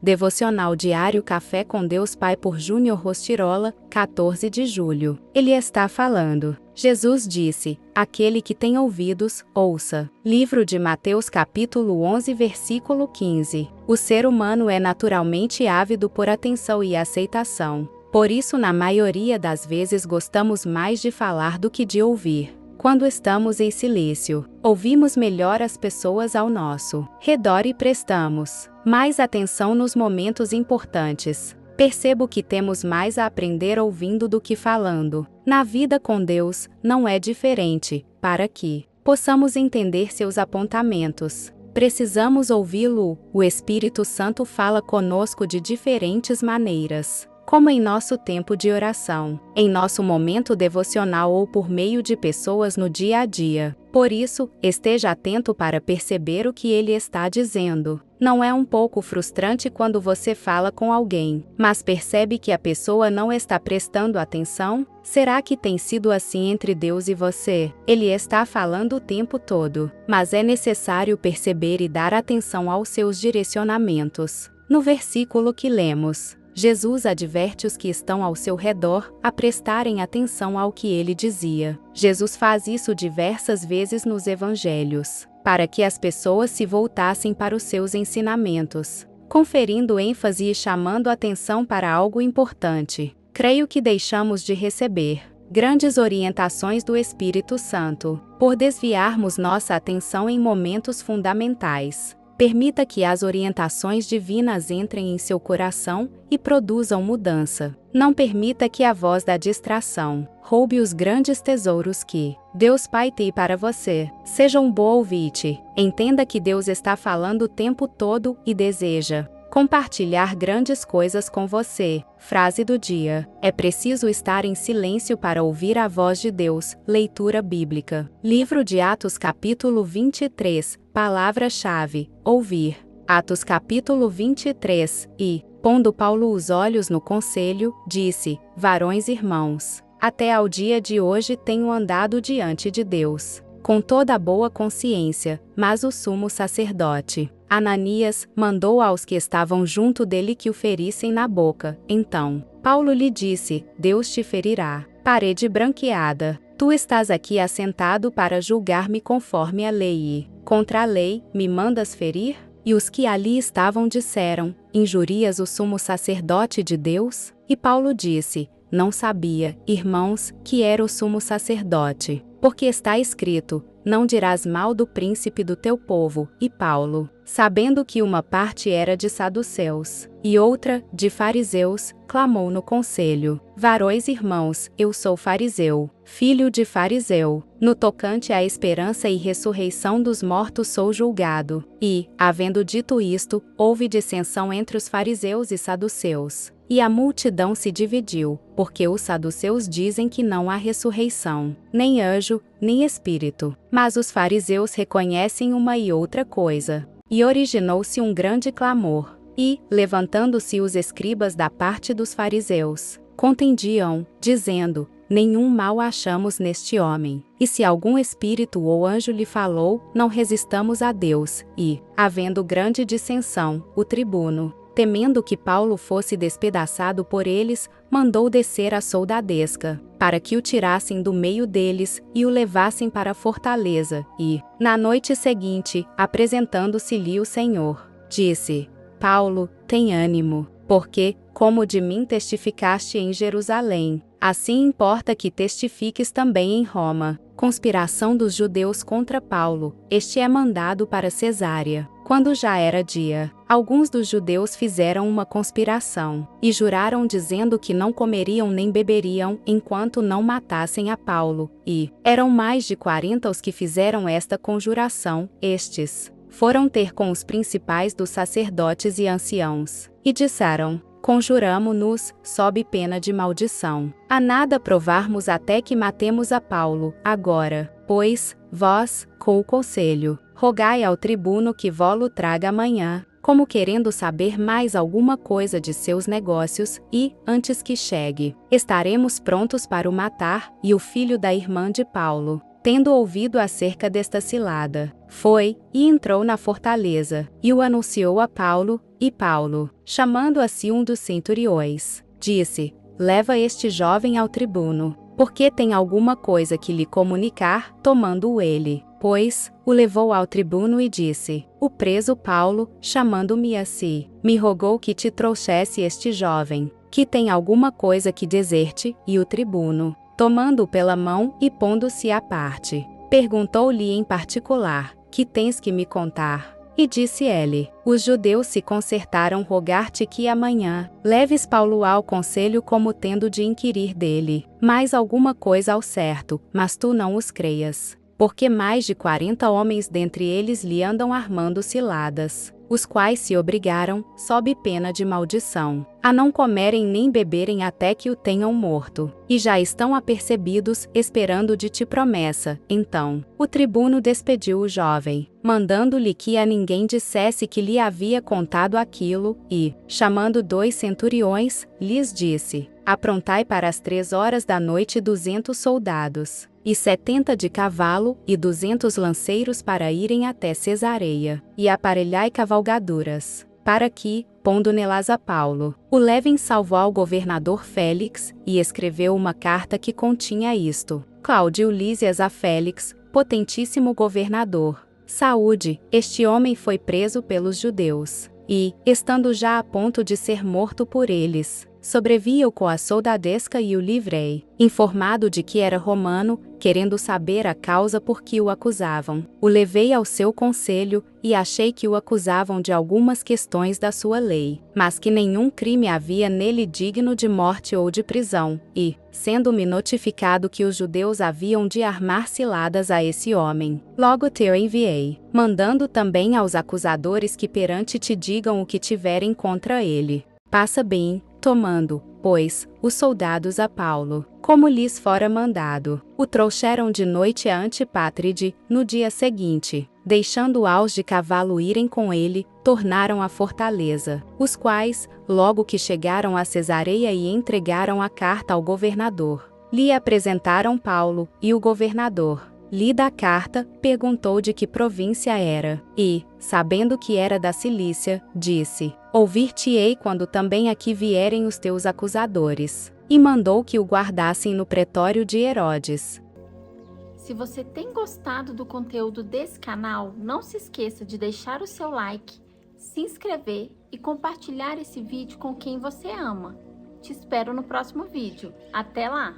Devocional Diário Café com Deus Pai por Júnior Rostirola, 14 de julho. Ele está falando. Jesus disse: aquele que tem ouvidos, ouça. Livro de Mateus capítulo 11 versículo 15. O ser humano é naturalmente ávido por atenção e aceitação. Por isso, na maioria das vezes gostamos mais de falar do que de ouvir. Quando estamos em silêncio, ouvimos melhor as pessoas ao nosso redor e prestamos mais atenção nos momentos importantes. Percebo que temos mais a aprender ouvindo do que falando. Na vida com Deus, não é diferente. Para que possamos entender seus apontamentos, precisamos ouvi-lo. O Espírito Santo fala conosco de diferentes maneiras, como em nosso tempo de oração, em nosso momento devocional ou por meio de pessoas no dia a dia. Por isso, esteja atento para perceber o que ele está dizendo. Não é um pouco frustrante quando você fala com alguém, mas percebe que a pessoa não está prestando atenção? Será que tem sido assim entre Deus e você? Ele está falando o tempo todo, mas é necessário perceber e dar atenção aos seus direcionamentos. No versículo que lemos, Jesus adverte os que estão ao seu redor a prestarem atenção ao que ele dizia. Jesus faz isso diversas vezes nos evangelhos, para que as pessoas se voltassem para os seus ensinamentos, conferindo ênfase e chamando atenção para algo importante. Creio que deixamos de receber grandes orientações do Espírito Santo, por desviarmos nossa atenção em momentos fundamentais. Permita que as orientações divinas entrem em seu coração e produzam mudança. Não permita que a voz da distração roube os grandes tesouros que Deus Pai tem para você. Seja um bom ouvinte. Entenda que Deus está falando o tempo todo e deseja compartilhar grandes coisas com você. Frase do dia: é preciso estar em silêncio para ouvir a voz de Deus. Leitura bíblica. Livro de Atos capítulo 23, palavra-chave: ouvir. Atos capítulo 23, e, pondo Paulo os olhos no conselho, disse: varões irmãos, até ao dia de hoje tenho andado diante de Deus com toda a boa consciência, mas o sumo sacerdote Ananias mandou aos que estavam junto dele que o ferissem na boca. Então Paulo lhe disse: Deus te ferirá. Parede branqueada. Tu estás aqui assentado para julgar-me conforme a lei e, contra a lei, me mandas ferir? E os que ali estavam disseram: injurias o sumo sacerdote de Deus? E Paulo disse: não sabia, irmãos, que era o sumo sacerdote. Porque está escrito: não dirás mal do príncipe do teu povo. E Paulo, sabendo que uma parte era de saduceus e outra de fariseus, clamou no conselho: varões irmãos, eu sou fariseu, filho de fariseu. No tocante à esperança e ressurreição dos mortos sou julgado. E, havendo dito isto, houve dissensão entre os fariseus e saduceus. E a multidão se dividiu, porque os saduceus dizem que não há ressurreição, nem anjo, nem espírito. Mas os fariseus reconhecem uma e outra coisa. E originou-se um grande clamor. E, levantando-se os escribas da parte dos fariseus, contendiam, dizendo: nenhum mal achamos neste homem. E se algum espírito ou anjo lhe falou, não resistamos a Deus. E, havendo grande dissensão, o tribuno, temendo que Paulo fosse despedaçado por eles, mandou descer a soldadesca, para que o tirassem do meio deles e o levassem para a fortaleza. E, na noite seguinte, apresentando-se-lhe o Senhor, disse: Paulo, tem ânimo, porque, como de mim testificaste em Jerusalém, assim importa que testifiques também em Roma. Conspiração dos judeus contra Paulo. Este é mandado para Cesárea. Quando já era dia, alguns dos judeus fizeram uma conspiração, e juraram dizendo que não comeriam nem beberiam enquanto não matassem a Paulo. E eram mais de 40 os que fizeram esta conjuração. Estes foram ter com os principais dos sacerdotes e anciãos, e disseram: conjuramo-nos, sob pena de maldição, a nada provarmos até que matemos a Paulo. Agora, pois, vós, com o conselho, rogai ao tribuno que vô-lo traga amanhã, como querendo saber mais alguma coisa de seus negócios, e, antes que chegue, estaremos prontos para o matar. E o filho da irmã de Paulo, tendo ouvido acerca desta cilada, foi, e entrou na fortaleza, e o anunciou a Paulo, e Paulo, chamando a si um dos centuriões, disse: leva este jovem ao tribuno, porque tem alguma coisa que lhe comunicar, tomando-o ele. Pois, o levou ao tribuno e disse: o preso Paulo, chamando-me a si, me rogou que te trouxesse este jovem, que tem alguma coisa que dizer-te, e o tribuno, tomando-o pela mão e pondo-se à parte, perguntou-lhe em particular: que tens que me contar? E disse ele: os judeus se concertaram rogar-te que amanhã leves Paulo ao conselho como tendo de inquirir dele mais alguma coisa ao certo, mas tu não os creias. Porque mais de 40 homens dentre eles lhe andam armando ciladas, os quais se obrigaram, sob pena de maldição, a não comerem nem beberem até que o tenham morto, e já estão apercebidos, esperando de ti promessa. Então, o tribuno despediu o jovem, mandando-lhe que a ninguém dissesse que lhe havia contado aquilo, e, chamando 2 centuriões, lhes disse: aprontai para as 3 horas da noite 200 soldados, e 70 de cavalo, e 200 lanceiros para irem até Cesareia, e aparelhai cavalgaduras, para que, pondo nelas a Paulo, o levem salvo ao governador Félix, e escreveu uma carta que continha isto: Cláudio Lísias a Félix, potentíssimo governador, saúde, este homem foi preso pelos judeus, e, estando já a ponto de ser morto por eles, sobrevi-o com a soldadesca e o livrei, informado de que era romano, querendo saber a causa por que o acusavam. O levei ao seu conselho, e achei que o acusavam de algumas questões da sua lei, mas que nenhum crime havia nele digno de morte ou de prisão, e, sendo-me notificado que os judeus haviam de armar ciladas a esse homem, logo te o enviei, mandando também aos acusadores que perante te digam o que tiverem contra ele. Passa bem, tomando, pois, os soldados a Paulo, como lhes fora mandado, o trouxeram de noite a Antipátride, no dia seguinte, deixando aos de cavalo irem com ele, tornaram à fortaleza, os quais, logo que chegaram a Cesareia e entregaram a carta ao governador, lhe apresentaram Paulo, e o governador, lida a carta, perguntou de que província era, e, sabendo que era da Cilícia, disse: ouvir-te-ei quando também aqui vierem os teus acusadores. E mandou que o guardassem no pretório de Herodes. Se você tem gostado do conteúdo desse canal, não se esqueça de deixar o seu like, se inscrever e compartilhar esse vídeo com quem você ama. Te espero no próximo vídeo. Até lá!